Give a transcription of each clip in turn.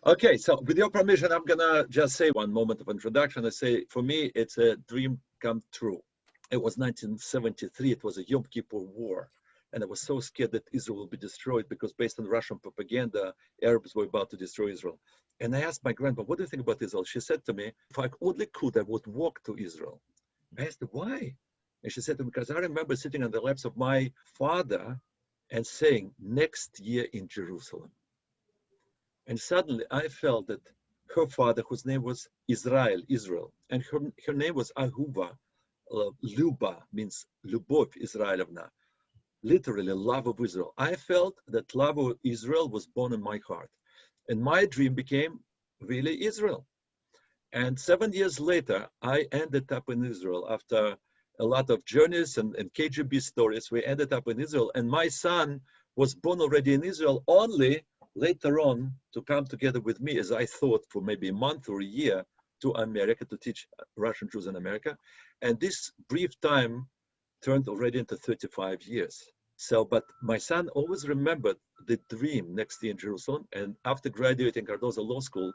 Okay, so with your permission, I'm gonna just say one moment of introduction. I say, for me, it's a dream come true. It was 1973, it was a Yom Kippur War. And I was so scared that Israel will be destroyed because based on Russian propaganda, Arabs were about to destroy Israel. And I asked my grandma, what do you think about Israel? She said to me, if I only could, I would walk to Israel. I asked her, why? And she said to me, because I remember sitting on the laps of my father and saying, next year in Jerusalem. And suddenly I felt that her father, whose name was Israel, and her name was Ahuva, Luba, means Lubov Israelovna, literally love of Israel. I felt that love of Israel was born in my heart. And my dream became really Israel. And 7 years later, I ended up in Israel after a lot of journeys and KGB stories. We ended up in Israel. And my son was born already in Israel, only later on to come together with me, as I thought, for maybe a month or a year to America to teach Russian Jews in America. And this brief time turned already into 35 years. So, but my son always remembered the dream next year in Jerusalem. And after graduating Cardozo Law School,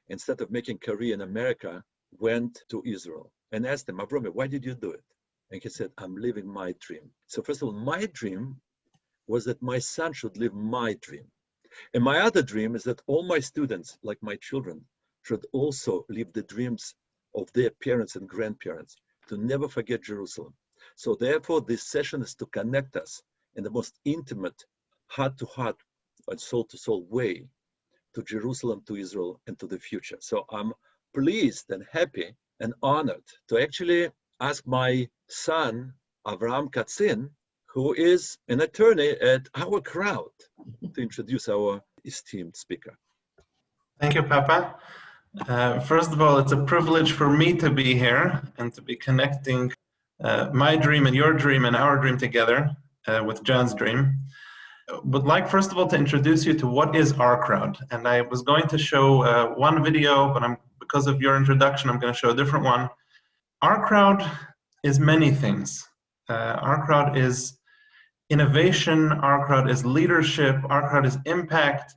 instead of making career in America, went to Israel and asked him, Avromi, why did you do it? And he said, I'm living my dream. So first of all, my dream was that my son should live my dream. And my other dream is that all my students, like my children, should also live the dreams of their parents and grandparents, to never forget Jerusalem. So therefore, this session is to connect us in the most intimate, heart-to-heart and soul-to-soul way to Jerusalem, to Israel, and to the future. So I'm pleased and happy and honored to actually ask my son, Avraham Katzin, who is an attorney at OurCrowd, to introduce our esteemed speaker. Thank you, Papa. First of all, it's a privilege for me to be here and to be connecting my dream and your dream and our dream together with Jon's dream. Would like, first of all, to introduce you to what is OurCrowd. And I was going to show one video, but because of your introduction, I'm going to show a different one. OurCrowd is many things. OurCrowd is innovation, OurCrowd is leadership, OurCrowd is impact,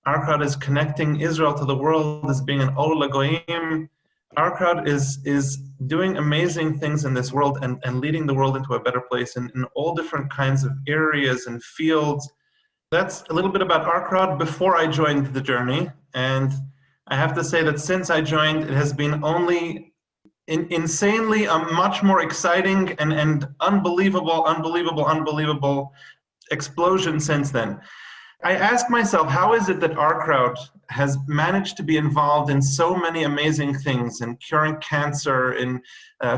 OurCrowd is connecting Israel to the world as being an Ol Lagoim. OurCrowd is doing amazing things in this world and leading the world into a better place in all different kinds of areas and fields. That's a little bit about OurCrowd before I joined the journey. And I have to say that since I joined, it has been only insanely a much more exciting and unbelievable explosion since then. I asked myself, how is it that OurCrowd has managed to be involved in so many amazing things, in curing cancer, in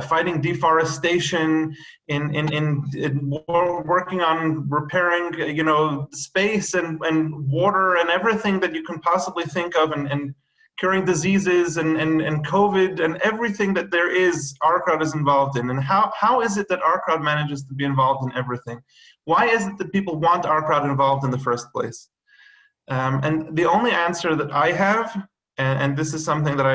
fighting deforestation, in working on repairing, space and water and everything that you can possibly think of, and curing diseases and COVID and everything that there is, OurCrowd is involved in. And how is it that OurCrowd manages to be involved in everything? Why is it that people want OurCrowd involved in the first place? And the only answer that I have, and this is something that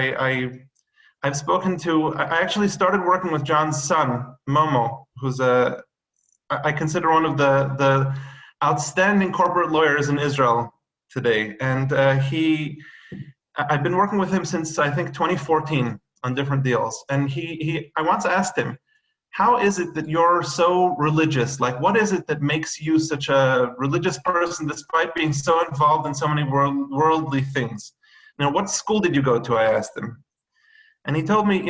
I've spoken to, I actually started working with Jon's son, Momo, who's I consider one of the outstanding corporate lawyers in Israel today. And I've been working with him since, I think, 2014 on different deals. And I once asked him, how is it that you're so religious? Like, what is it that makes you such a religious person despite being so involved in so many worldly things? What school did you go to? I asked him. And he told me,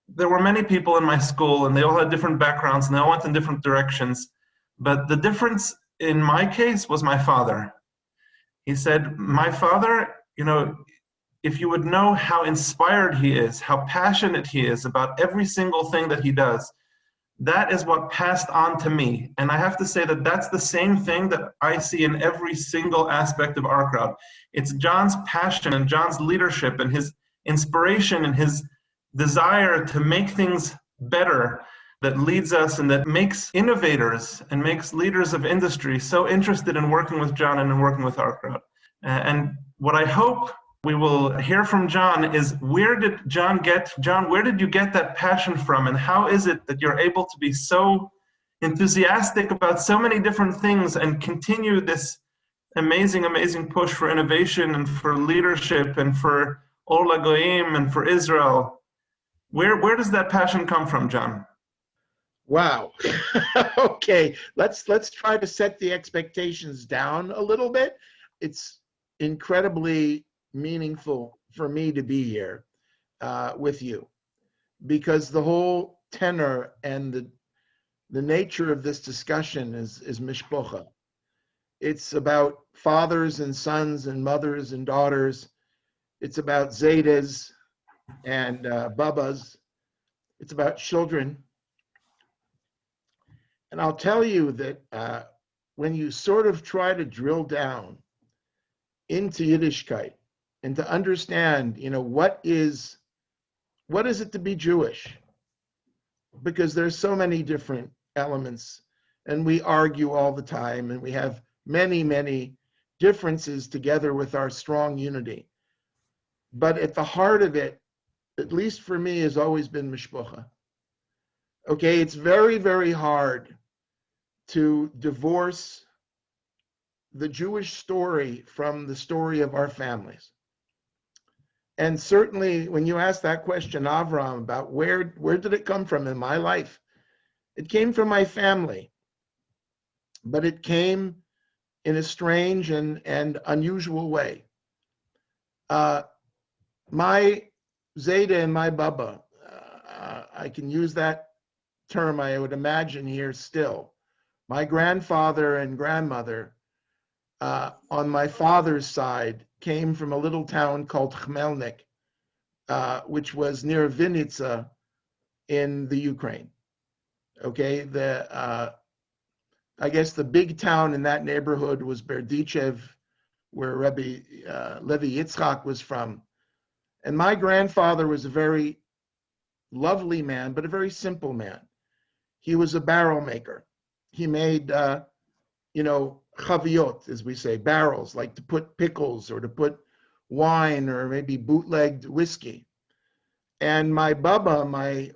there were many people in my school and they all had different backgrounds and they all went in different directions. But the difference in my case was my father. He said, my father, if you would know how inspired he is, how passionate he is about every single thing that he does, that is what passed on to me. And I have to say that that's the same thing that I see in every single aspect of OurCrowd. It's Jon's passion and Jon's leadership and his inspiration and his desire to make things better that leads us and that makes innovators and makes leaders of industry so interested in working with Jon and in working with OurCrowd. And what I hope we will hear from Jon is, where did where did you get that passion from? And how is it that you're able to be so enthusiastic about so many different things and continue this amazing, amazing push for innovation and for leadership and for Ola Goyim and for Israel. Where does that passion come from, Jon? Wow. Okay, let's try to set the expectations down a little bit. It's incredibly meaningful for me to be here with you, because the whole tenor and the nature of this discussion is mishpocha. It's about fathers and sons and mothers and daughters. It's about zaydas and babas. It's about children. And I'll tell you that when you sort of try to drill down into Yiddishkeit and to understand, what is it to be Jewish? Because there's so many different elements, and we argue all the time, and we have many, many differences together with our strong unity. But at the heart of it, at least for me, has always been mishpocha. Okay, it's very, very hard to divorce the Jewish story from the story of our families. And certainly when you ask that question, Avram, about where did it come from in my life? It came from my family, but it came in a strange and unusual way. My Zayda and my Baba, I can use that term, I would imagine, here still. My grandfather and grandmother on my father's side came from a little town called Khmelnyk, which was near Vinnytsia in the Ukraine. Okay, I guess the big town in that neighborhood was Berdichev, where Rebbe Levi Yitzchak was from. And my grandfather was a very lovely man, but a very simple man. He was a barrel maker. He made, chaviot, as we say, barrels, like to put pickles or to put wine or maybe bootlegged whiskey. And my Baba, my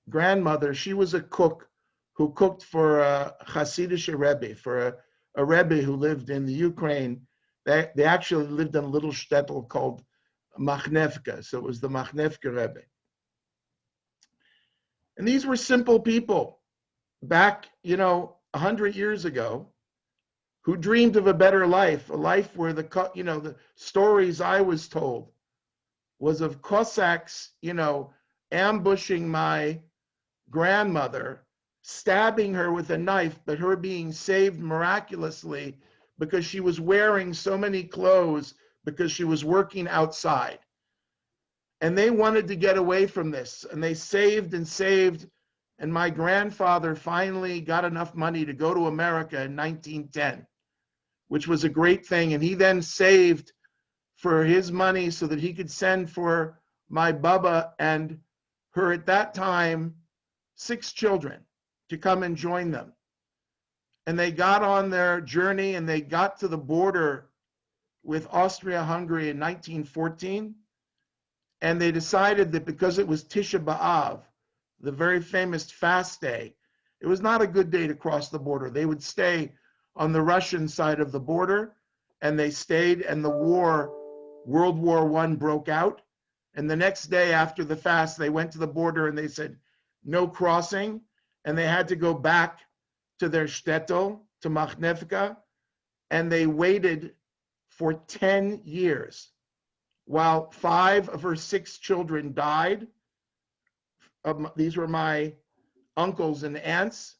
grandmother, she was a cook who cooked for a Hasidic Rebbe, for a Rebbe who lived in the Ukraine. They actually lived in a little shtetl called Machnevka, so it was the Machnevka Rebbe. And these were simple people back, 100 years ago, who dreamed of a better life, a life where the stories I was told was of Cossacks, ambushing my grandmother, stabbing her with a knife, but her being saved miraculously because she was wearing so many clothes because she was working outside. And they wanted to get away from this, and they saved and saved. And my grandfather finally got enough money to go to America in 1910, which was a great thing. And he then saved for his money so that he could send for my Baba and her, at that time, 6 children to come and join them. And they got on their journey and they got to the border with Austria-Hungary in 1914. And they decided that because it was Tisha B'Av, the very famous fast day, it was not a good day to cross the border. They would stay on the Russian side of the border, and they stayed, and the war, World War I, broke out. And the next day after the fast, they went to the border and they said, no crossing. And they had to go back to their shtetl, to Machnevka, and they waited for 10 years while 5 of her 6 children died. These were my uncles and aunts,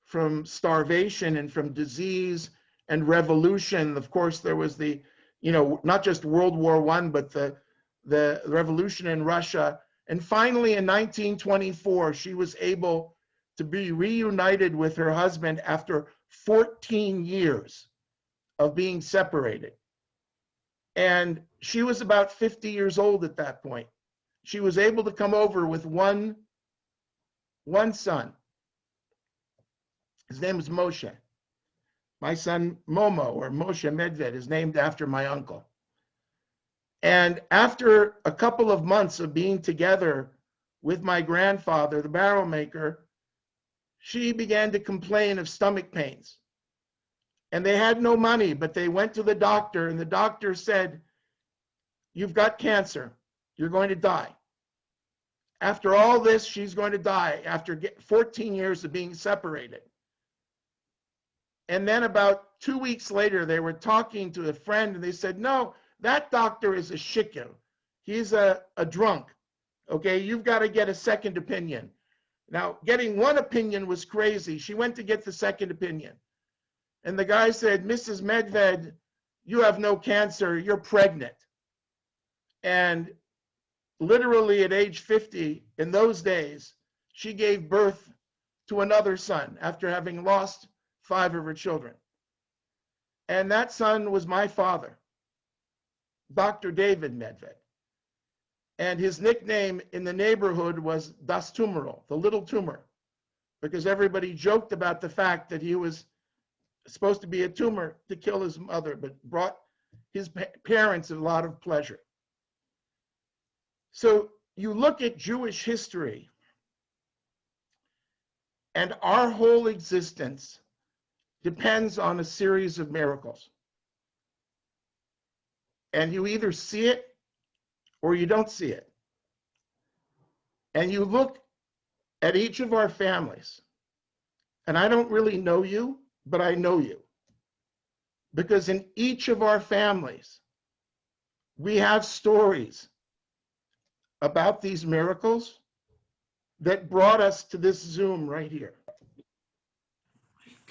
from starvation and from disease and revolution. Of course, there was the, not just World War I, but the revolution in Russia. And finally, in 1924, she was able to be reunited with her husband after 14 years of being separated. And she was about 50 years old at that point. She was able to come over with one son. His name was Moshe. My son Momo, or Moshe Medved, is named after my uncle. And after a couple of months of being together with my grandfather, the barrel maker, she began to complain of stomach pains. And they had no money, but they went to the doctor, and the doctor said, "You've got cancer. You're going to die." After all this, she's going to die after 14 years of being separated. And then about 2 weeks later, they were talking to a friend, and they said, "No, that doctor is a shikil. He's a drunk. Okay, you've got to get a second opinion." Now, getting one opinion was crazy. She went to get the second opinion. And the guy said, "Mrs. Medved, you have no cancer. You're pregnant." And literally at age 50, in those days, she gave birth to another son after having lost 5 of her children. And that son was my father, Dr. David Medved. And his nickname in the neighborhood was Das Tumorl, the little tumor, because everybody joked about the fact that he was supposed to be a tumor to kill his mother, but brought his parents a lot of pleasure. So you look at Jewish history, and our whole existence depends on a series of miracles. And you either see it or you don't see it. And you look at each of our families, and I don't really know you, but I know you. Because in each of our families, we have stories about these miracles that brought us to this Zoom right here.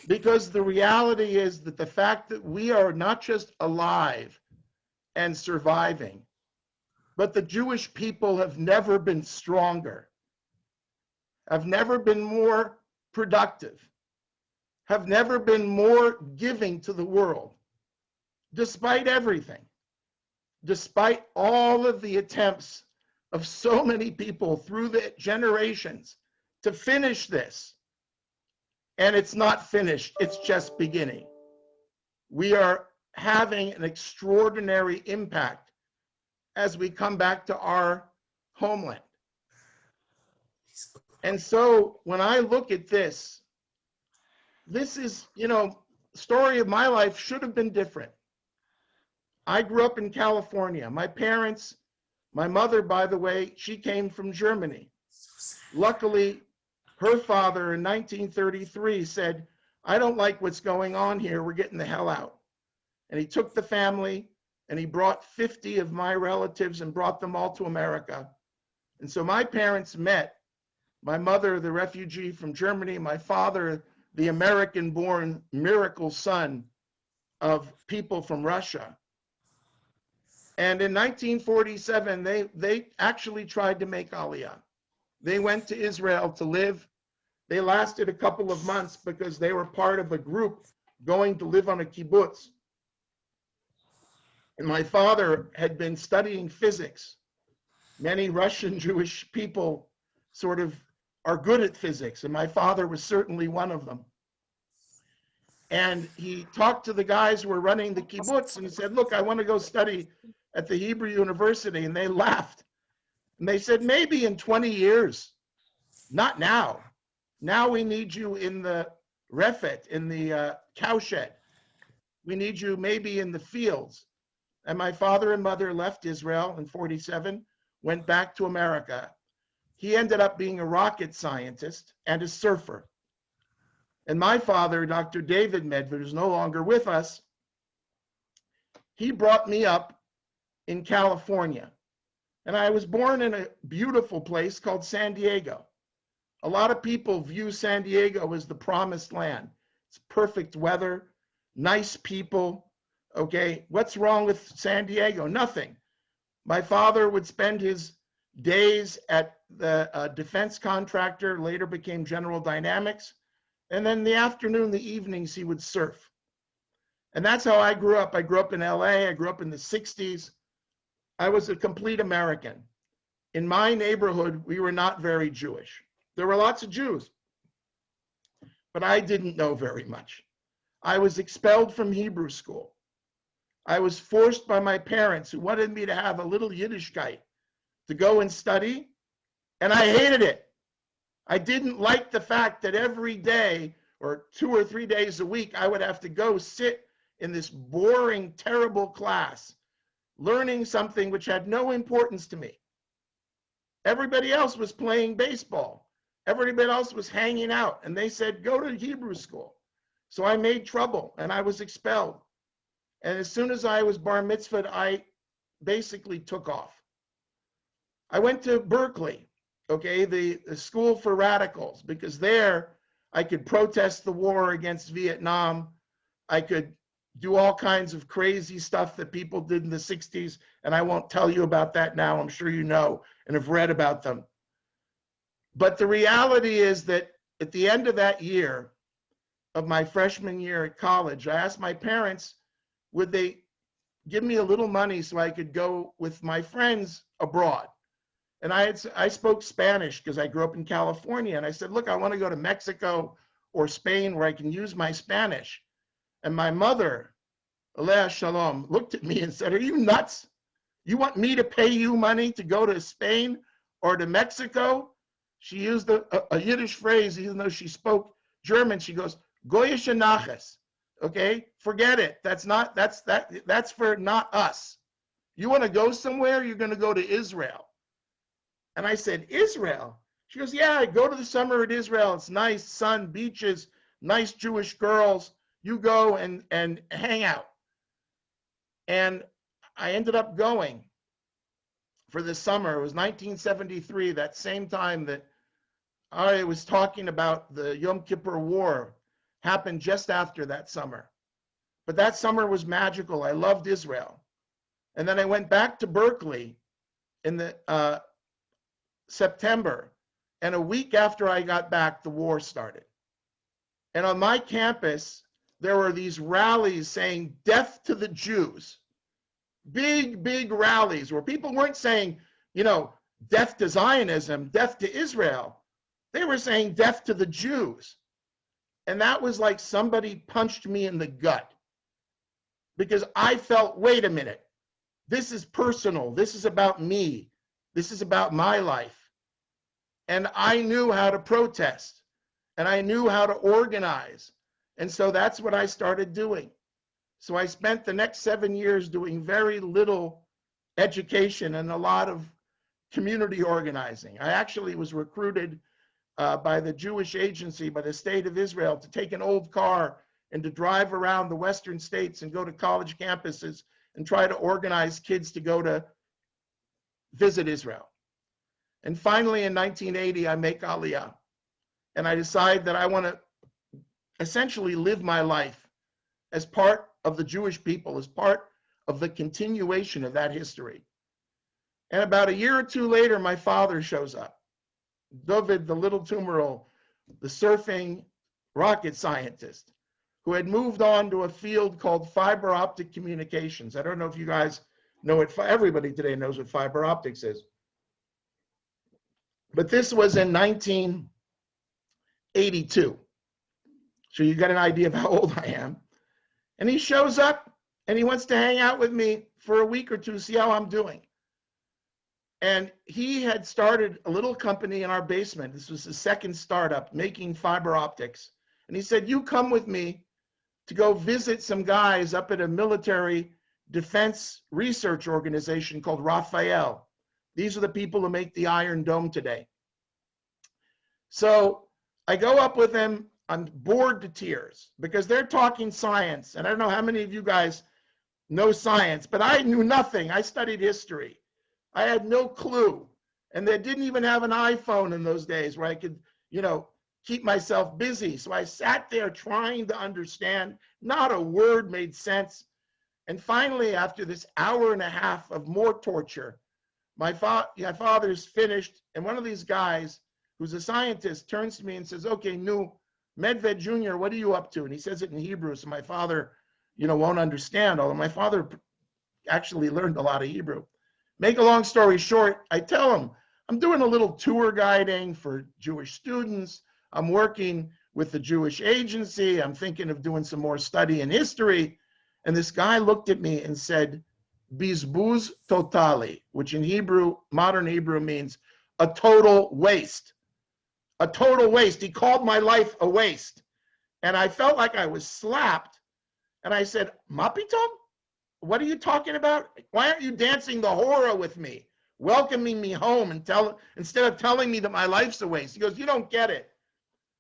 Because the reality is that the fact that we are not just alive and surviving, but the Jewish people have never been stronger, have never been more productive, have never been more giving to the world, despite everything, despite all of the attempts of so many people through the generations to finish this. And it's not finished, it's just beginning. We are having an extraordinary impact as we come back to our homeland. And so when I look at this, this is, story of my life should have been different. I grew up in California. My parents, my mother, by the way, she came from Germany. Luckily, her father in 1933 said, "I don't like what's going on here. We're getting the hell out." And he took the family and he brought 50 of my relatives and brought them all to America. And so my parents met. My mother, the refugee from Germany, my father, the American-born miracle son of people from Russia. And in 1947, they actually tried to make Aliyah. They went to Israel to live. They lasted a couple of months because they were part of a group going to live on a kibbutz. And my father had been studying physics. Many Russian Jewish people sort of are good at physics, and my father was certainly one of them. And he talked to the guys who were running the kibbutz and he said, "Look, I want to go study at the Hebrew University." And they laughed. And they said, "Maybe in 20 years, not now. Now we need you in the refet, in the cowshed. We need you maybe in the fields." And my father and mother left Israel in 47, went back to America. He ended up being a rocket scientist and a surfer. And my father, Dr. David Medved, who's no longer with us, he brought me up in California. And I was born in a beautiful place called San Diego. A lot of people view San Diego as the promised land. It's perfect weather, nice people. Okay, what's wrong with San Diego? Nothing. My father would spend his days at the defense contractor, later became General Dynamics. And then the afternoon, the evenings, he would surf. And that's how I grew up. I grew up in LA. I grew up in the 60s. I was a complete American. In my neighborhood, we were not very Jewish. There were lots of Jews, but I didn't know very much. I was expelled from Hebrew school. I was forced by my parents, who wanted me to have a little Yiddishkeit, to go and study, and I hated it. I didn't like the fact that every day or 2 or 3 days a week, I would have to go sit in this boring, terrible class, learning something which had no importance to me. Everybody else was playing baseball. Everybody else was hanging out. And they said, go to Hebrew school. So I made trouble and I was expelled. And as soon as I was bar mitzvahed, I basically took off. I went to Berkeley, okay, the school for radicals, because there I could protest the war against Vietnam. I could do all kinds of crazy stuff that people did in the 60s. And I won't tell you about that now. I'm sure you know and have read about them. But the reality is that at the end of that year, of my freshman year at college, I asked my parents, would they give me a little money so I could go with my friends abroad? And I spoke Spanish because I grew up in California. And I said, look, I want to go to Mexico or Spain where I can use my Spanish. And my mother, Alea Shalom, looked at me and said, are you nuts? You want me to pay you money to go to Spain or to Mexico? She used a Yiddish phrase, even though she spoke German. She goes, Goyish Nachas. Okay, forget it. That's for not us. You want to go somewhere? You're going to go to Israel. And I said, Israel? She goes, yeah, I go to the summer at Israel. It's nice, sun, beaches, nice Jewish girls. You go and hang out. And I ended up going for the summer. It was 1973, that same time that I was talking about the Yom Kippur War happened just after that summer. But that summer was magical. I loved Israel. And then I went back to Berkeley in the September. And a week after I got back, the war started. And on my campus, there were these rallies saying, death to the Jews. Big, big rallies where people weren't saying, you know, death to Zionism, death to Israel. They were saying death to the Jews. And that was like somebody punched me in the gut. Because I felt, wait a minute, this is personal. This is about me. This is about my life. And I knew how to protest. And I knew how to organize. And so that's what I started doing. So I spent the next 7 years doing very little education and a lot of community organizing. I actually was recruited by the Jewish agency, by the state of Israel, to take an old car and to drive around the Western states and go to college campuses and try to organize kids to go to visit Israel. And finally, in 1980, I make Aliyah. And I decide that I want to essentially live my life as part of the Jewish people, as part of the continuation of that history. And about a year or two later, my father shows up. David, the little Tumerl, the surfing rocket scientist, who had moved on to a field called fiber optic communications. I don't know if you guys know what, everybody today knows what fiber optics is. But this was in 1982. So you got an idea of how old I am. And he shows up and he wants to hang out with me for a week or two, see how I'm doing. And he had started a little company in our basement. This was his second startup, making fiber optics. And he said, you come with me to go visit some guys up at a military defense research organization called Raphael. These are the people who make the Iron Dome today. So I go up with him. I'm bored to tears because they're talking science. And I don't know how many of you guys know science, but I knew nothing. I studied history. I had no clue. And they didn't even have an iPhone in those days where I could, you know, keep myself busy. So I sat there trying to understand. Not a word made sense. And finally, after this hour and a half of more torture, my father's finished. And one of these guys, who's a scientist, turns to me and says, okay, Nu Medved Jr., what are you up to? And he says it in Hebrew, so my father, you know, won't understand, although my father actually learned a lot of Hebrew. Make a long story short, I tell him, I'm doing a little tour guiding for Jewish students. I'm working with the Jewish agency. I'm thinking of doing some more study in history. And this guy looked at me and said, Bizbuz totali, which in Hebrew, modern Hebrew, means a total waste. A total waste. He called my life a waste. And I felt like I was slapped. And I said, Mapitom? What are you talking about? Why aren't you dancing the hora with me, welcoming me home instead of telling me that my life's a waste? He goes, you don't get it.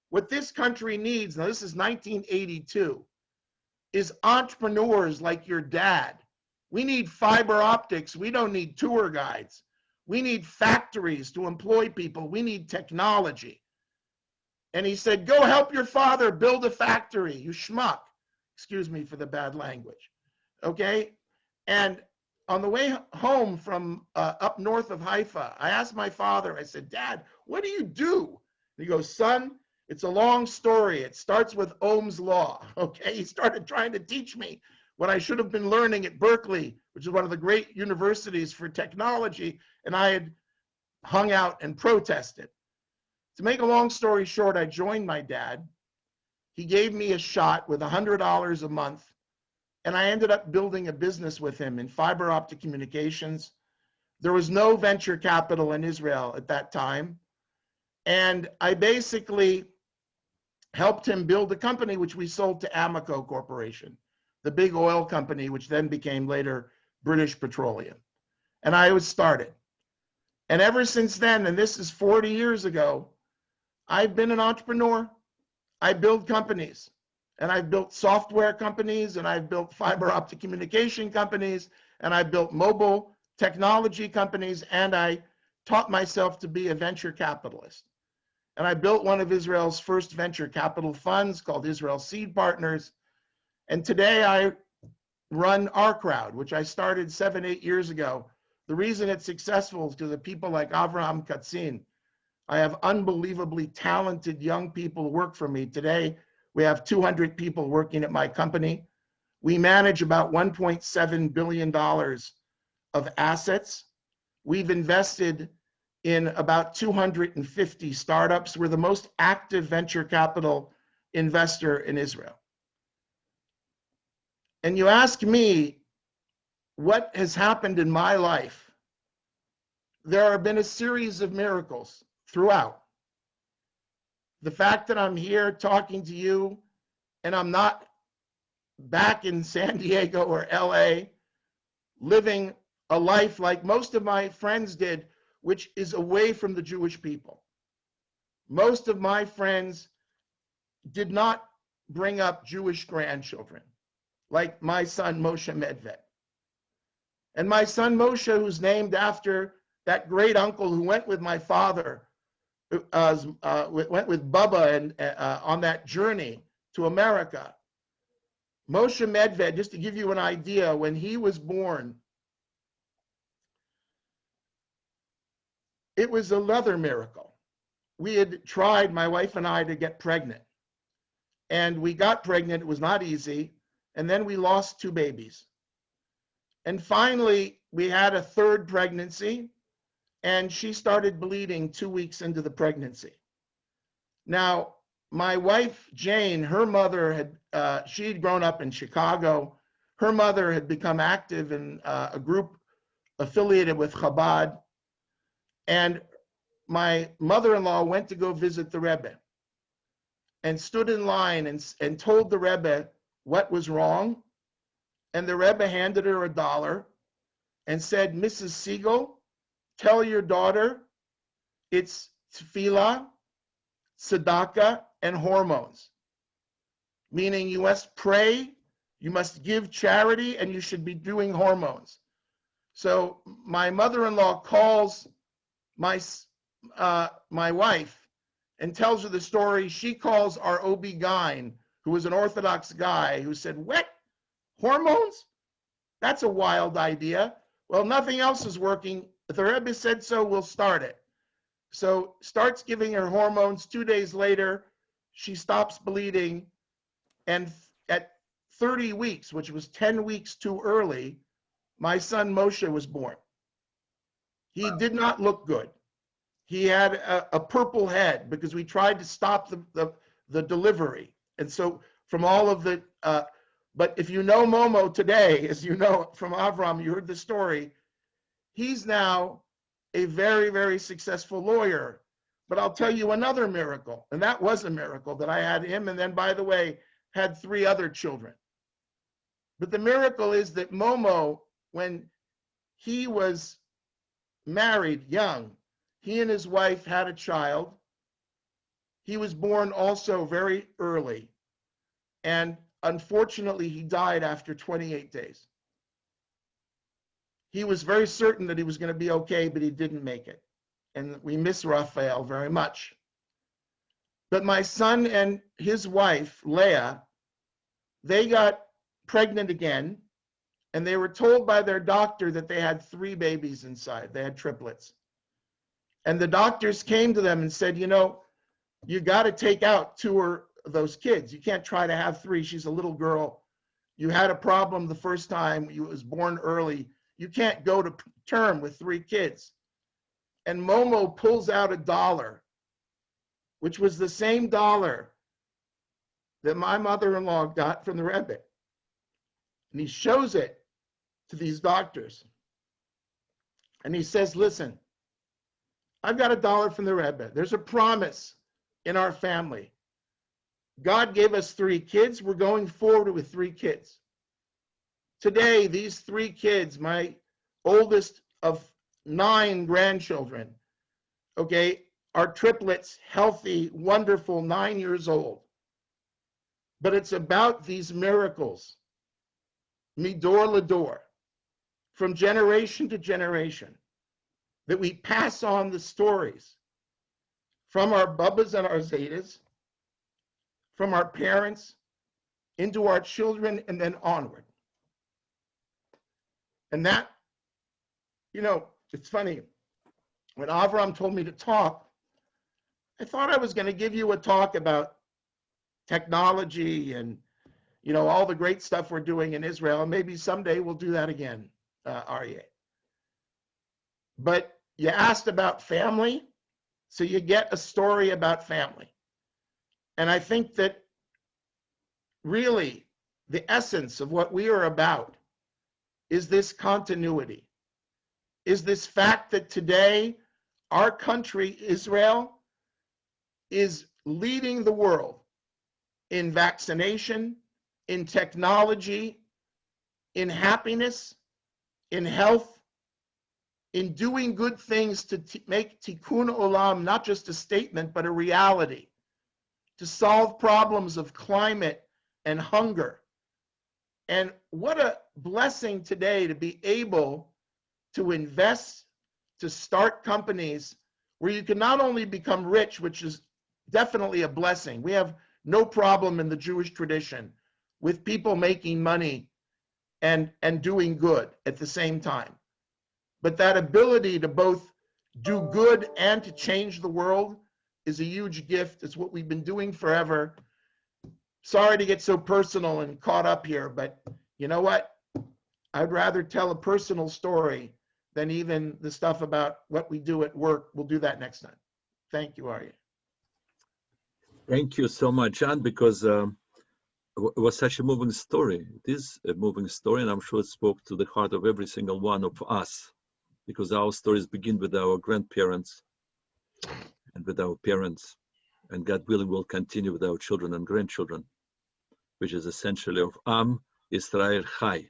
What this country needs, now this is 1982, is entrepreneurs like your dad. We need fiber optics. We don't need tour guides. We need factories to employ people. We need technology. And he said, go help your father build a factory, you schmuck. Excuse me for the bad language. Okay? And on the way home from up north of Haifa, I asked my father, I said, Dad, what do you do? And he goes, son, it's a long story. It starts with Ohm's law. Okay? He started trying to teach me what I should have been learning at Berkeley, which is one of the great universities for technology, and I had hung out and protested. To make a long story short, I joined my dad. He gave me a shot with $100 a month, and I ended up building a business with him in fiber optic communications. There was no venture capital in Israel at that time, and I basically helped him build a company which we sold to Amoco Corporation, the big oil company, which then became later British Petroleum. And I was started. And ever since then, and this is 40 years ago, I've been an entrepreneur. I build companies, and I've built software companies, and I've built fiber optic communication companies, and I built mobile technology companies, and I taught myself to be a venture capitalist. And I built one of Israel's first venture capital funds called Israel Seed Partners. And today I run OurCrowd, which I started 7, 8 years ago. The reason it's successful is because of people like Avraham Katzin. I have unbelievably talented young people who work for me. Today, we have 200 people working at my company. We manage about $1.7 billion of assets. We've invested in about 250 startups. We're the most active venture capital investor in Israel. And you ask me what has happened in my life. There have been a series of miracles throughout. The fact that I'm here talking to you and I'm not back in San Diego or LA living a life like most of my friends did, which is away from the Jewish people. Most of my friends did not bring up Jewish grandchildren, like my son Moshe Medved. And my son Moshe, who's named after that great uncle who went with my father, went with Bubba and on that journey to America. Moshe Medved, just to give you an idea, when he was born, it was another miracle. We had tried, my wife and I, to get pregnant. And we got pregnant. It was not easy. And then we lost 2 babies. And finally, we had a 3rd pregnancy, and she started bleeding 2 weeks into the pregnancy. Now, my wife, Jane, her mother had, she'd grown up in Chicago. Her mother had become active in a group affiliated with Chabad. And my mother-in-law went to go visit the Rebbe and stood in line and told the Rebbe what was wrong. And the Rebbe handed her $1 and said, Mrs. Siegel, tell your daughter it's tefillah, tzedakah, and hormones. Meaning you must pray, you must give charity, and you should be doing hormones. So my mother-in-law calls my wife and tells her the story. She calls our OB-GYN, who was an Orthodox guy, who said, what? Hormones? That's a wild idea. Well, nothing else is working. If the Rebbe said so, we'll start it. So starts giving her hormones. 2 days later, she stops bleeding. And at 30 weeks, which was 10 weeks too early, my son Moshe was born. He did not look good. He had a purple head because we tried to stop the delivery. And so from all of the, but if you know Momo today, as you know from Avram, you heard the story, he's now a very, very successful lawyer. But I'll tell you another miracle, and that was a miracle that I had him, and then, by the way, had 3 other children. But the miracle is that Momo, when he was married young, he and his wife had a child. He was born also very early, and unfortunately, he died after 28 days. He was very certain that he was going to be okay, but he didn't make it. And we miss Raphael very much. But my son and his wife, Leah, they got pregnant again, and they were told by their doctor that they had 3 babies inside. They had triplets. And the doctors came to them and said, you know, you got to take out 2 of those kids. You can't try to have 3. She's a little girl. You had a problem the first time. You was born early. You can't go to term with 3 kids. And Momo pulls out $1, which was the same dollar that my mother-in-law got from the Rebbe. And he shows it to these doctors. And he says, listen, I've got $1 from the Rebbe. There's a promise in our family. God gave us 3 kids. We're going forward with 3 kids. Today, these 3 kids, my oldest of 9 grandchildren, okay, are triplets, healthy, wonderful, 9 years old. But it's about these miracles, midor lador, from generation to generation, that we pass on the stories from our Bubbas and our Zetas, from our parents into our children, and then onward. And that, you know, it's funny. When Avram told me to talk, I thought I was going to give you a talk about technology and, you know, all the great stuff we're doing in Israel. And maybe someday we'll do that again, Aryeh. But you asked about family, so you get a story about family. And I think that really the essence of what we are about is this continuity, is this fact that today our country, Israel, is leading the world in vaccination, in technology, in happiness, in health, in doing good things to make tikkun olam not just a statement, but a reality, to solve problems of climate and hunger. And what a blessing today to be able to invest, to start companies where you can not only become rich, which is definitely a blessing. We have no problem in the Jewish tradition with people making money and doing good at the same time. But that ability to both do good and to change the world is a huge gift. It's what we've been doing forever. Sorry to get so personal and caught up here, but you know what? I'd rather tell a personal story than even the stuff about what we do at work. We'll do that next time. Thank you, Aryeh. Thank you so much, Jon, because it was such a moving story. It is a moving story, and I'm sure it spoke to the heart of every single one of us, because our stories begin with our grandparents and with our parents, and God willing will continue with our children and grandchildren, which is essentially of Am Israel Chai.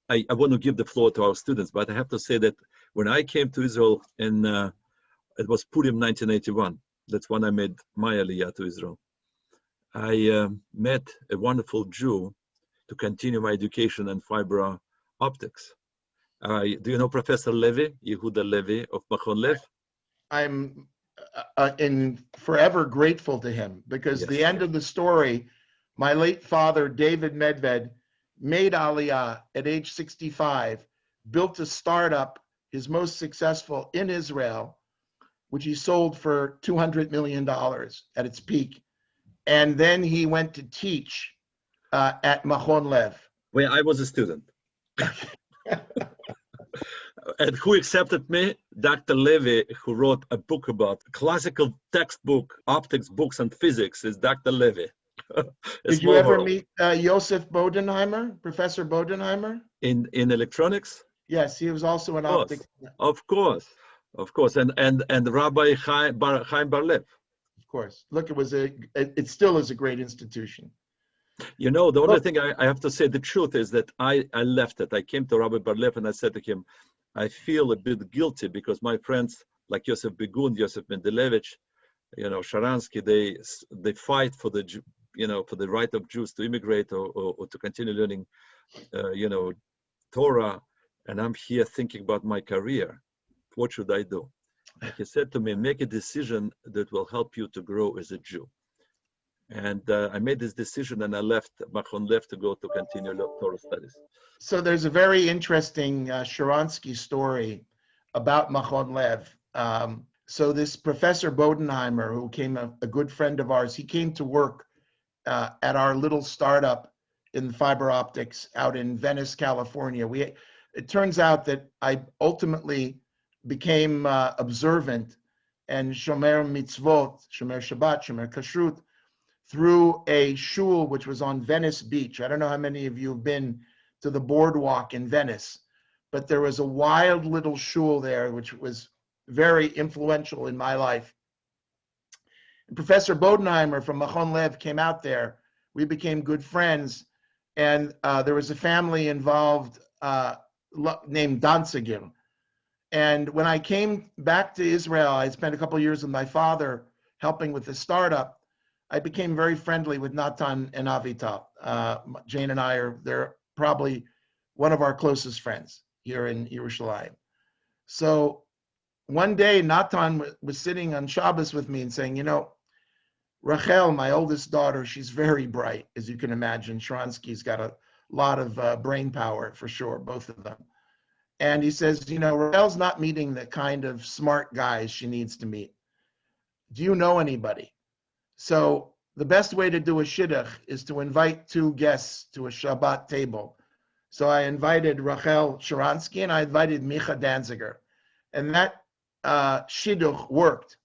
I want to give the floor to our students, but I have to say that when I came to Israel in, it was Purim 1981, that's when I made my Aliyah to Israel. I met a wonderful Jew to continue my education in fiber optics. Do you know Professor Levy, Yehuda Levy of Machon Lev? I'm forever grateful to him, because Yes. the end of the story, my late father, David Medved, made Aliyah at age 65, built a startup, his most successful in Israel, which he sold for $200 million at its peak. And then he went to teach at Machon Lev. Where I was a student. And who accepted me? Dr. Levy, who wrote a book about classical textbook, optics books and physics, is Dr. Levy. Did you ever meet Joseph Bodenheimer, Professor Bodenheimer? In electronics? Yes, he was also an optics. Of course. Of course, and Rabbi Chaim Bar-Lev. Of course. Look, it still is a great institution. You know, the only thing I have to say, the truth is that I left it. I came to Rabbi Bar-Lev and I said to him, I feel a bit guilty because my friends like Yosef Begun, Yosef Mendelevich, you know, Sharansky, they fight for the, you know, for the right of Jews to immigrate or to continue learning, you know, Torah. And I'm here thinking about my career. What should I do? And he said to me, make a decision that will help you to grow as a Jew. And I made this decision and I left Machon Lev to go to continue Torah studies. So there's a very interesting Sharansky story about Machon Lev. So this Professor Bodenheimer, who came a good friend of ours, he came to work at our little startup in fiber optics out in Venice, California. It turns out that I ultimately became observant and Shomer Mitzvot, Shomer Shabbat, Shomer Kashrut, through a shul which was on Venice Beach. I don't know how many of you have been to the boardwalk in Venice, but there was a wild little shul there which was very influential in my life. And Professor Bodenheimer from Machon Lev came out there. We became good friends, and there was a family involved named Danziger. And when I came back to Israel, I spent a couple of years with my father helping with the startup. I became very friendly with Natan and Avital. Jane and I they're probably one of our closest friends here in Yerushalayim. So one day Natan was sitting on Shabbos with me and saying, you know, Rachel, my oldest daughter, she's very bright, as you can imagine. Sharansky's got a lot of brain power for sure, both of them. And he says, you know, Rachel's not meeting the kind of smart guys she needs to meet. Do you know anybody? So the best way to do a shidduch is to invite two guests to a Shabbat table. So I invited Rachel Sharansky and I invited Micha Danziger. And that shidduch worked.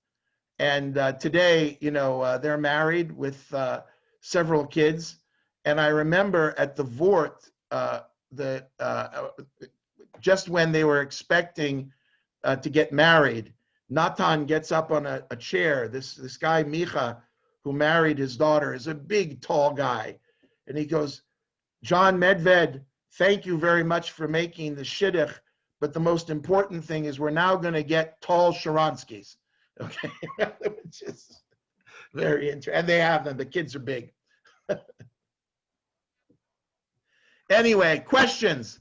And today, you know, they're married with several kids. And I remember at the Vort, just when they were expecting to get married, Natan gets up on a chair. This guy, Micha, who married his daughter, is a big, tall guy. And he goes, Jon Medved, thank you very much for making the shidduch. But the most important thing is we're now going to get tall Sharanskys. Okay, which is very interesting. And they have them. The kids are big. Anyway, questions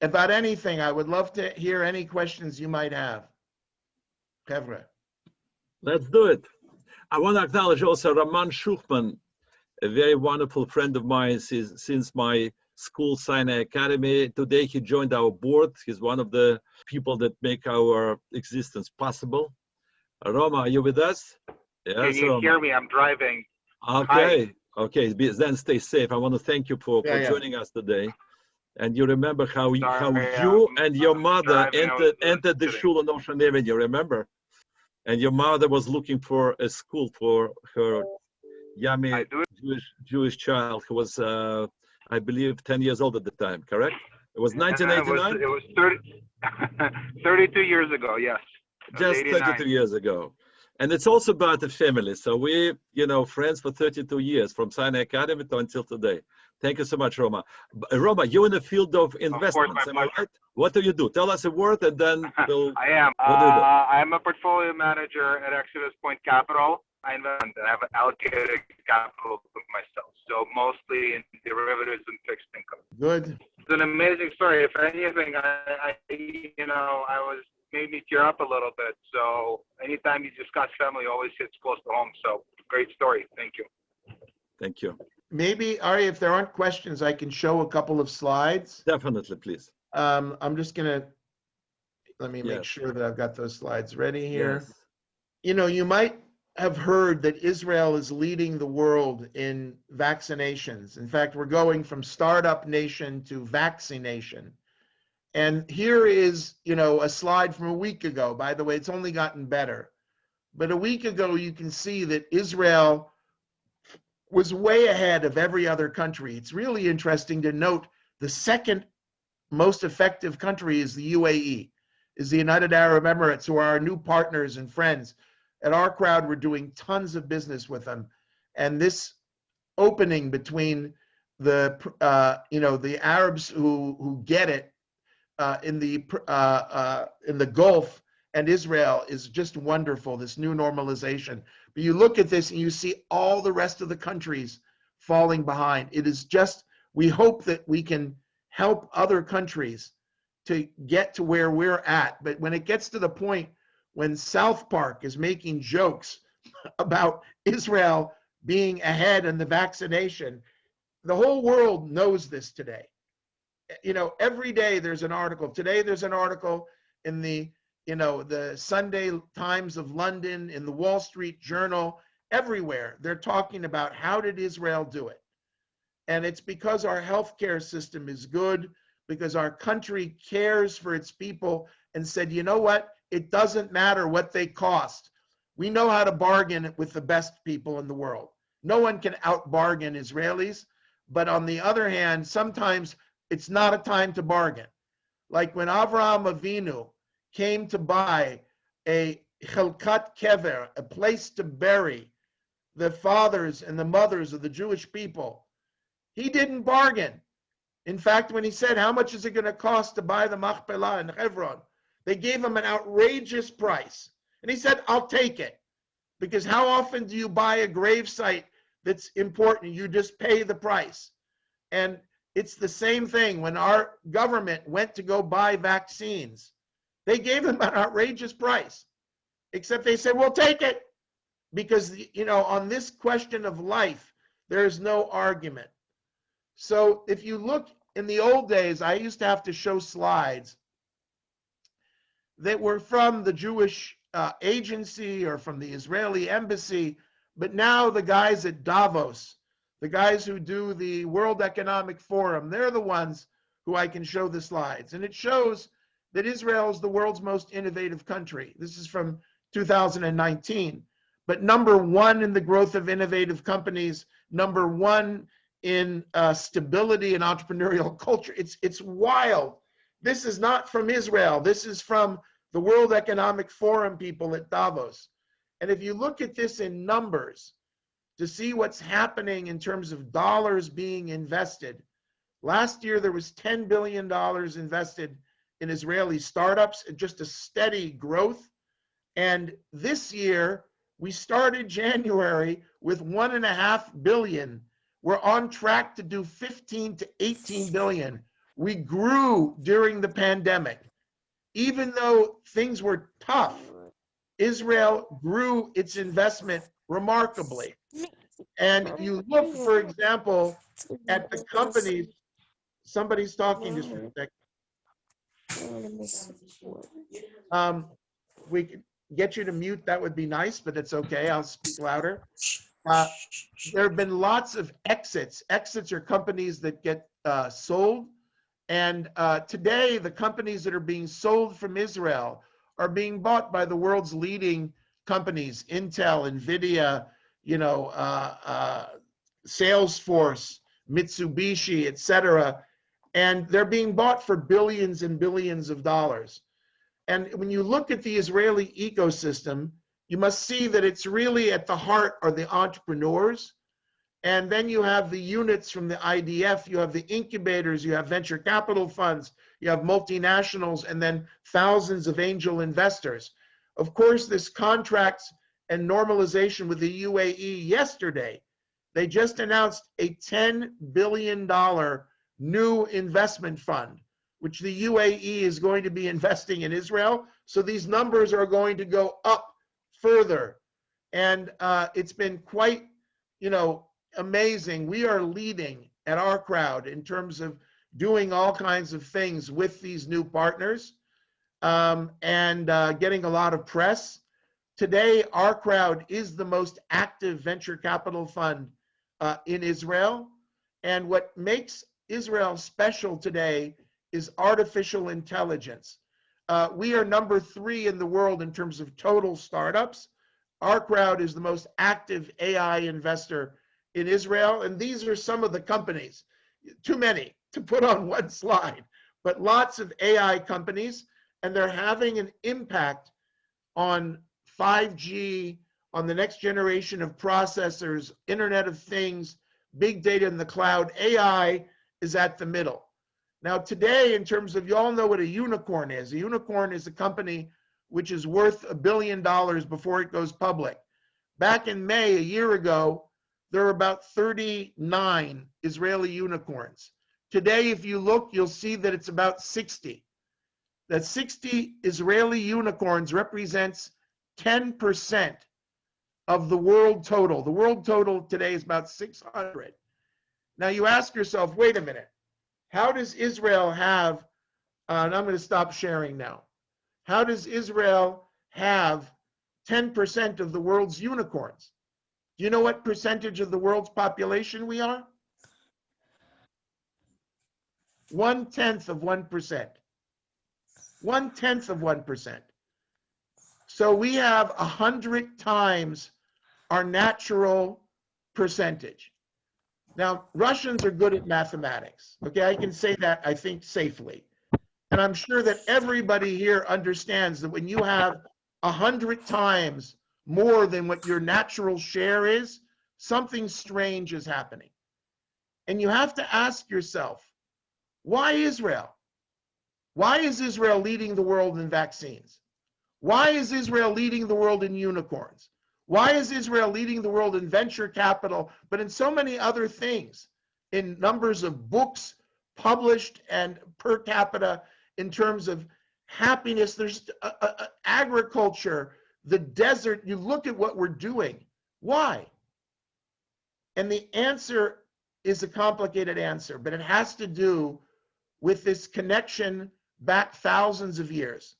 about anything. I would love to hear any questions you might have. Kevra. Let's do it. I want to acknowledge also Raman Shuchman, a very wonderful friend of mine since my school, Sinai Academy. Today he joined our board. He's one of the people that make our existence possible. Roma, are you with us? Yes, can you hear me? I'm driving. Okay. Hi. Okay, then stay safe. I want to thank you for joining us today. And you remember how you and your mother entered the shul on Ocean Avenue, remember? And your mother was looking for a school for her yummy Jewish child who was, I believe, 10 years old at the time, correct? It was 1989? It was 32 years ago, yes. Just 32 years ago. And it's also about the family. So we, you know, friends for 32 years from Sinai Academy until today. Thank you so much, Roma. Roma, you're in the field of investments, am I right? What do you do? Tell us a word and then we'll... I am. I'm a portfolio manager at Exodus Point Capital. I invest and have allocated capital to myself. So mostly in derivatives and fixed income. Good. It's an amazing story. If anything, made me tear up a little bit. So anytime you discuss family, always hits close to home. So great story. Thank you. Thank you. Maybe, Ari, if there aren't questions, I can show a couple of slides. Definitely, please. I'm just going to, let me make sure that I've got those slides ready here. Yes. You know, you might have heard that Israel is leading the world in vaccinations. In fact, we're going from startup nation to vaccination. And here is, you know, a slide from a week ago. By the way, it's only gotten better. But a week ago, you can see that Israel was way ahead of every other country. It's really interesting to note the second most effective country is the UAE. is the United Arab Emirates, who are our new partners and friends. At OurCrowd, we're doing tons of business with them. And this opening between the the Arabs who get it in the Gulf and Israel is just wonderful, this new normalization. But you look at this and you see all the rest of the countries falling behind. It is just, we hope that we can help other countries to get to where we're at. But when it gets to the point when South Park is making jokes about Israel being ahead in the vaccination, the whole world knows this today. You know, every day there's an article. Today there's an article in the Sunday Times of London, in the Wall Street Journal, everywhere. They're talking about how did Israel do it? And it's because our healthcare system is good, because our country cares for its people and said, you know what? It doesn't matter what they cost. We know how to bargain with the best people in the world. No one can out-bargain Israelis. But on the other hand, sometimes it's not a time to bargain. Like when Avraham Avinu came to buy a chelkat kever, a place to bury the fathers and the mothers of the Jewish people, he didn't bargain. In fact, when he said, how much is it going to cost to buy the Machpelah in Hebron? They gave him an outrageous price. And he said, I'll take it. Because how often do you buy a grave site that's important? You just pay the price. And it's the same thing when our government went to go buy vaccines. They gave him an outrageous price, except they said, we'll take it. Because, you know, on this question of life, there's no argument. So if you look in the old days, I used to have to show slides that were from the Jewish agency or from the Israeli embassy, but now the guys at Davos, the guys who do the World Economic Forum, they're the ones who I can show the slides. And it shows that Israel is the world's most innovative country. This is from 2019. But number one in the growth of innovative companies, number one in stability and entrepreneurial culture. It's wild. This is not from Israel. This is from the World Economic Forum people at Davos. And if you look at this in numbers to see what's happening in terms of dollars being invested, last year there was $10 billion invested in Israeli startups, just a steady growth. And this year, we started January with $1.5 billion. We're on track to do 15 to 18 billion. We grew during the pandemic. Even though things were tough, Israel grew its investment remarkably. And you look, for example, at the companies. Somebody's talking just for a second. We could get you to mute, that would be nice, but it's okay, I'll speak louder. There have been lots of exits. Exits are companies that get sold. And today, the companies that are being sold from Israel are being bought by the world's leading companies, Intel, NVIDIA, Salesforce, Mitsubishi, etc. And they're being bought for billions and billions of dollars. And when you look at the Israeli ecosystem, you must see that it's really at the heart are the entrepreneurs. And then you have the units from the IDF, you have the incubators, you have venture capital funds, you have multinationals, and then thousands of angel investors. Of course, this contracts and normalization with the UAE yesterday, they just announced a $10 billion new investment fund, which the UAE is going to be investing in Israel. So these numbers are going to go up further. And it's been quite, amazing. We are leading at OurCrowd in terms of doing all kinds of things with these new partners and getting a lot of press. Today, OurCrowd is the most active venture capital fund in Israel. And what makes Israel special today is artificial intelligence. We are number 3 in the world in terms of total startups. OurCrowd is the most active AI investor in Israel. And these are some of the companies, too many to put on one slide, but lots of AI companies. and they're having an impact on 5G, on the next generation of processors, Internet of Things, big data in the cloud. AI is at the middle. Now today, in terms of, you all know what a unicorn is. A unicorn is a company which is worth $1 billion before it goes public. Back in May, a year ago, there were about 39 Israeli unicorns. Today, if you look, you'll see that it's about 60. That 60 Israeli unicorns represents 10% of the world total. The world total today is about 600. Now you ask yourself, wait a minute, how does Israel have, and I'm going to stop sharing now. How does Israel have 10% of the world's unicorns? Do you know what percentage of the world's population we are? 1/10 of 1%. 1/10 of 1%. So we have 100 times our natural percentage. Now, Russians are good at mathematics. Okay, I can say that, I think, safely. And I'm sure that everybody here understands that when you have 100 times more than what your natural share is, something strange is happening. And you have to ask yourself, why Israel? Why is Israel leading the world in vaccines? Why is Israel leading the world in unicorns? Why is Israel leading the world in venture capital, but in so many other things, in numbers of books published and per capita, in terms of happiness? There's agriculture, the desert. You look at what we're doing. Why? And the answer is a complicated answer, but it has to do with this connection back thousands of years.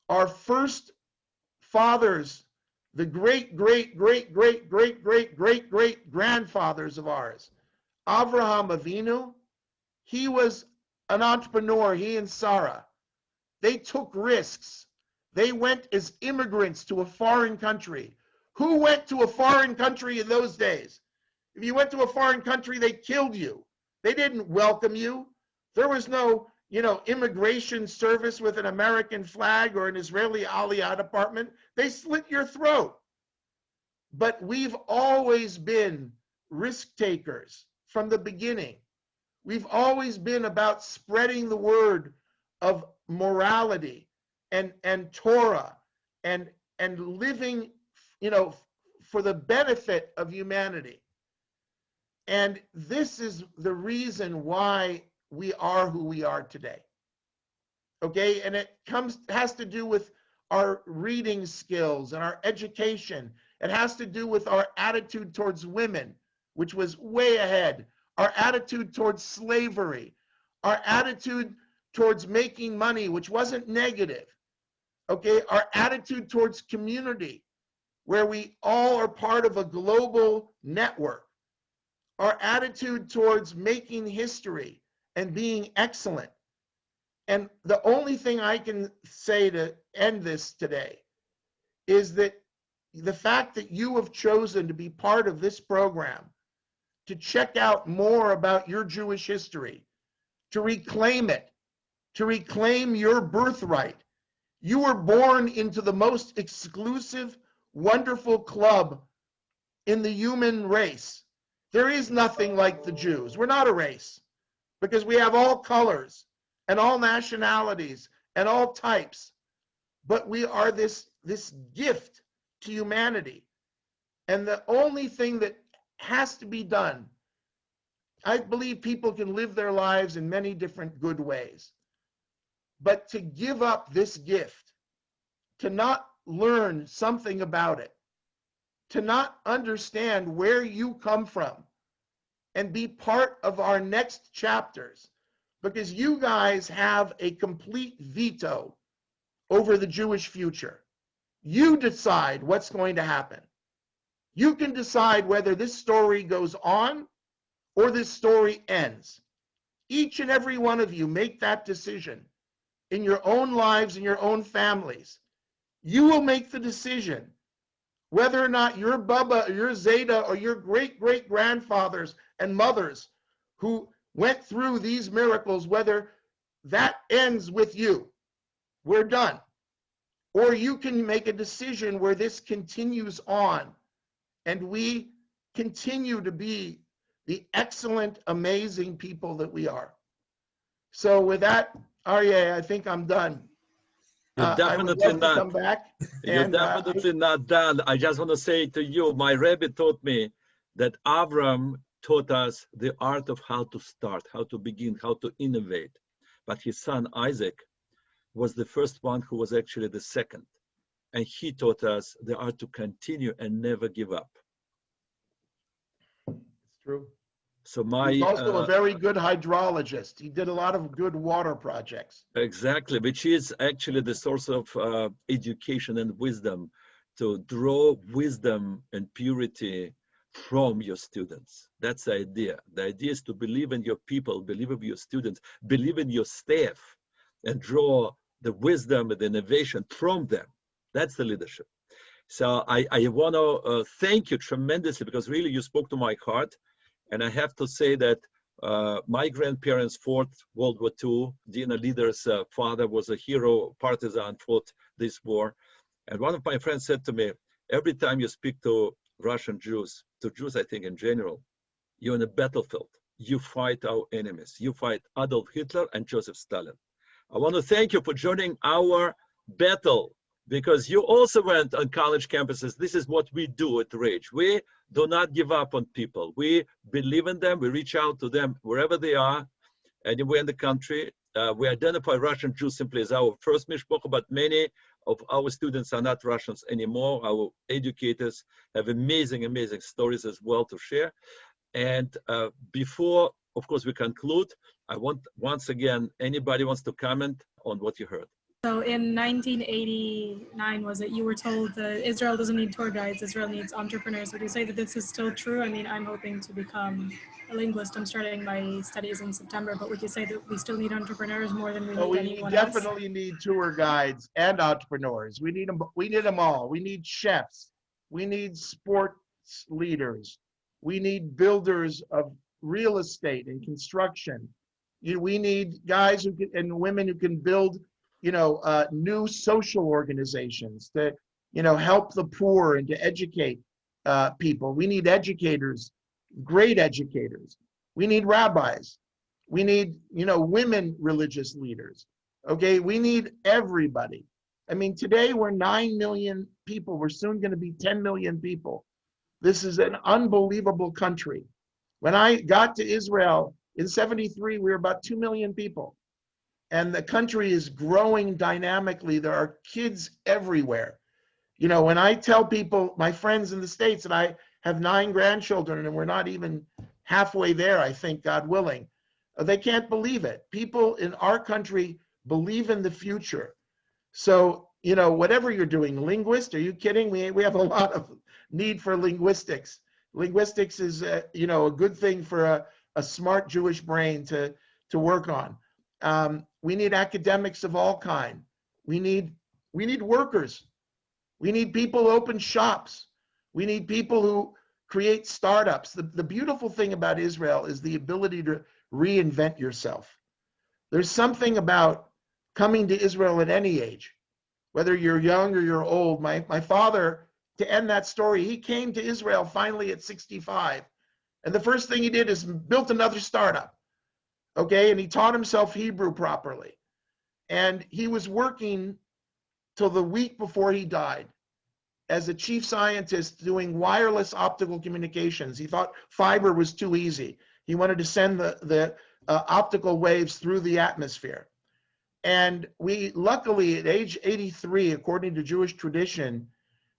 Our first fathers, the great grandfathers of ours, Avraham Avinu, he was an entrepreneur, he and Sarah. They took risks. They went as immigrants to a foreign country. Who went to a foreign country in those days? If you went to a foreign country, they killed you. They didn't welcome you. There was no, immigration service with an American flag or an Israeli Aliyah department. They slit your throat. But we've always been risk takers from the beginning. We've always been about spreading the word of morality and Torah and living, for the benefit of humanity. And this is the reason why we are who we are today. Okay, and it has to do with our reading skills and our education. It has to do with our attitude towards women, which was way ahead. Our attitude towards slavery, our attitude towards making money, which wasn't negative. Okay, our attitude towards community, where we all are part of a global network. Our attitude towards making history and being excellent. And the only thing I can say to end this today is that the fact that you have chosen to be part of this program, to check out more about your Jewish history, to reclaim it, to reclaim your birthright. You were born into the most exclusive, wonderful club in the human race. There is nothing like the Jews. We're not a race because we have all colors and all nationalities and all types. But we are this gift to humanity. And the only thing that has to be done, I believe people can live their lives in many different good ways. But to give up this gift, to not learn something about it, to not understand where you come from and be part of our next chapters, because you guys have a complete veto over the Jewish future. You decide what's going to happen. You can decide whether this story goes on or this story ends. Each and every one of you make that decision in your own lives, in your own families. You will make the decision whether or not your Bubba or your Zeta or your great-great-grandfathers and mothers who went through these miracles, whether that ends with you, we're done. Or you can make a decision where this continues on and we continue to be the excellent, amazing people that we are. So with that, Aryeh, I think I'm done. You're definitely not. Come back. You're definitely not done. I just want to say to you, my Rebbe taught me that Avram taught us the art of how to start, how to begin, how to innovate. But his son Isaac was the first one who was actually the second. And he taught us the art to continue and never give up. It's true. So he's also a very good hydrologist. He did a lot of good water projects. Exactly, which is actually the source of education and wisdom, to draw wisdom and purity from your students. That's the idea. The idea is to believe in your people, believe in your students, believe in your staff, and draw the wisdom and the innovation from them. That's the leadership. So I want to thank you tremendously, because really you spoke to my heart. And I have to say that my grandparents fought World War II. Dina Leader's father was a hero, partisan, fought this war. And one of my friends said to me, every time you speak to Russian Jews, to Jews I think in general, you're in a battlefield. You fight our enemies. You fight Adolf Hitler and Joseph Stalin. I want to thank you for joining our battle, because you also went on college campuses. This is what we do at RAJE. We do not give up on people. We believe in them. We reach out to them wherever they are, anywhere in the country. We identify Russian Jews simply as our first mishpocha, but many of our students are not Russians anymore. Our educators have amazing, amazing stories as well to share. And before, of course, we conclude, I want, once again, anybody wants to comment on what you heard. So in 1989, was it, you were told that Israel doesn't need tour guides, Israel needs entrepreneurs. Would you say that this is still true? I mean, I'm hoping to become a linguist. I'm starting my studies in September, but would you say that we still need entrepreneurs more than we need anyone else? We definitely need tour guides and entrepreneurs. We need them all. We need chefs. We need sports leaders. We need builders of real estate and construction. We need guys who can, and women who can build new social organizations to, help the poor and to educate people. We need educators, great educators. We need rabbis. We need, women religious leaders. Okay, we need everybody. I mean, today we're 9 million people. We're soon going to be 10 million people. This is an unbelievable country. When I got to Israel in '73, we were about 2 million people. And the country is growing dynamically. There are kids everywhere. When I tell people, my friends in the States, and I have 9 grandchildren, and we're not even halfway there, I think, God willing, they can't believe it. People in our country believe in the future. So, whatever you're doing, linguist, are you kidding? We have a lot of need for linguistics. Linguistics is, a good thing for a smart Jewish brain to work on. We need academics of all kind. We need workers. We need people who open shops. We need people who create startups. The beautiful thing about Israel is the ability to reinvent yourself. There's something about coming to Israel at any age, whether you're young or you're old. My father, to end that story, he came to Israel finally at 65. And the first thing he did is built another startup. Okay, and he taught himself Hebrew properly. And he was working till the week before he died as a chief scientist doing wireless optical communications. He thought fiber was too easy. He wanted to send the optical waves through the atmosphere. And we, luckily, at age 83, according to Jewish tradition,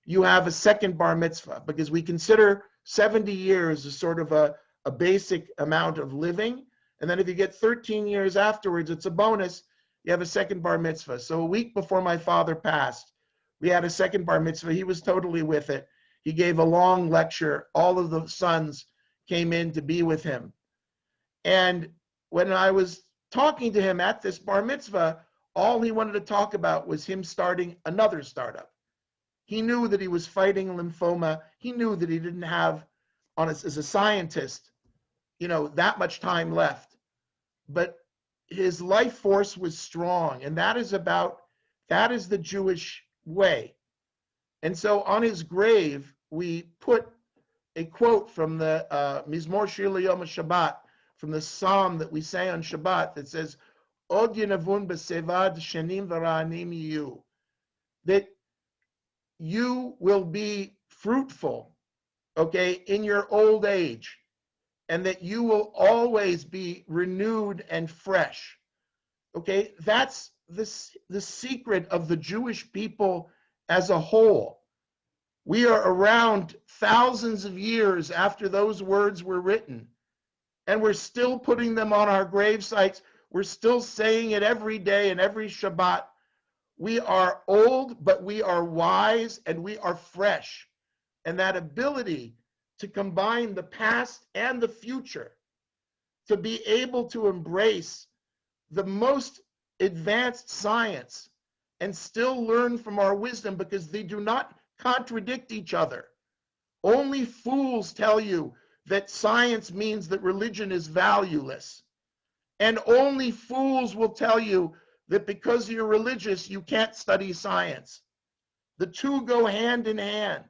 you have a second bar mitzvah, because we consider 70 years as sort of a basic amount of living. And then if you get 13 years afterwards, it's a bonus. You have a second bar mitzvah. So a week before my father passed, we had a second bar mitzvah. He was totally with it. He gave a long lecture. All of the sons came in to be with him. And when I was talking to him at this bar mitzvah, all he wanted to talk about was him starting another startup. He knew that he was fighting lymphoma. He knew that he didn't have, as a scientist, that much time left. But his life force was strong. And that is about That is the Jewish way. And so on his grave, we put a quote from the Mizmor Shir L'Yom HaShabbat, from the psalm that we say on Shabbat, that says, Od Yenavun B'Sevad Shenim V'Ra'anim Yiyu, that you will be fruitful, okay, in your old age, and that you will always be renewed and fresh. Okay, that's the secret of the Jewish people as a whole. We are around thousands of years after those words were written, and we're still putting them on our grave sites. We're still saying it every day and every Shabbat. We are old, but we are wise and we are fresh. And that ability to combine the past and the future, to be able to embrace the most advanced science and still learn from our wisdom, because they do not contradict each other. Only fools tell you that science means that religion is valueless. And only fools will tell you that because you're religious, you can't study science. The two go hand in hand,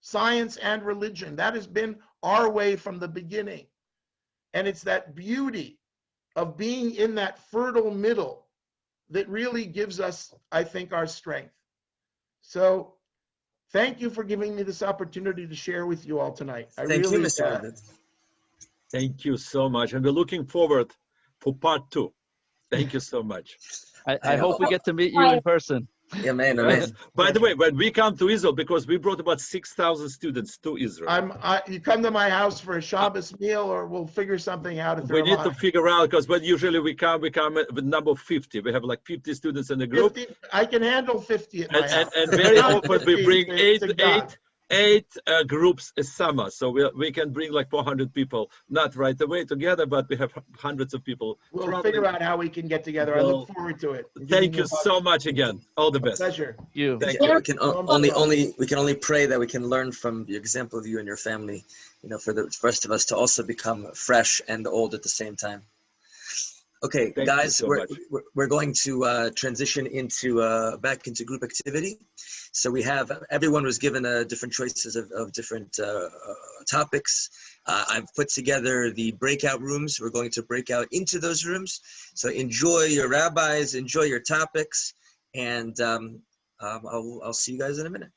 science and religion. That has been our way from the beginning. And it's that beauty of being in that fertile middle that really gives us, I think, our strength. So thank you for giving me this opportunity to share with you all tonight. Thank you, Mr. Medved. Thank you so much. And we're looking forward for part 2. Thank you so much. I hope we get to meet you in person. Amen, amen. By the way, when we come to Israel, because we brought about 6,000 students to Israel. You come to my house for a Shabbos meal, or we'll figure something out. If we need to figure out, because when usually we come with number 50. We have like 50 students in the group. 50, I can handle 50 at my house. And very often we bring eight groups a summer, so we can bring like 400 people, not right away together, but we have hundreds of people. We'll figure out how we can get together. I look forward to it. Thank you so much again. All the best. Pleasure. Thank you. We can only pray that we can learn from the example of you and your family, for the rest of us to also become fresh and old at the same time. Okay, guys, we're going to transition into back into group activity. So everyone was given different choices of different topics. I've put together the breakout rooms. We're going to break out into those rooms. So enjoy your rabbis, enjoy your topics, and I'll see you guys in a minute.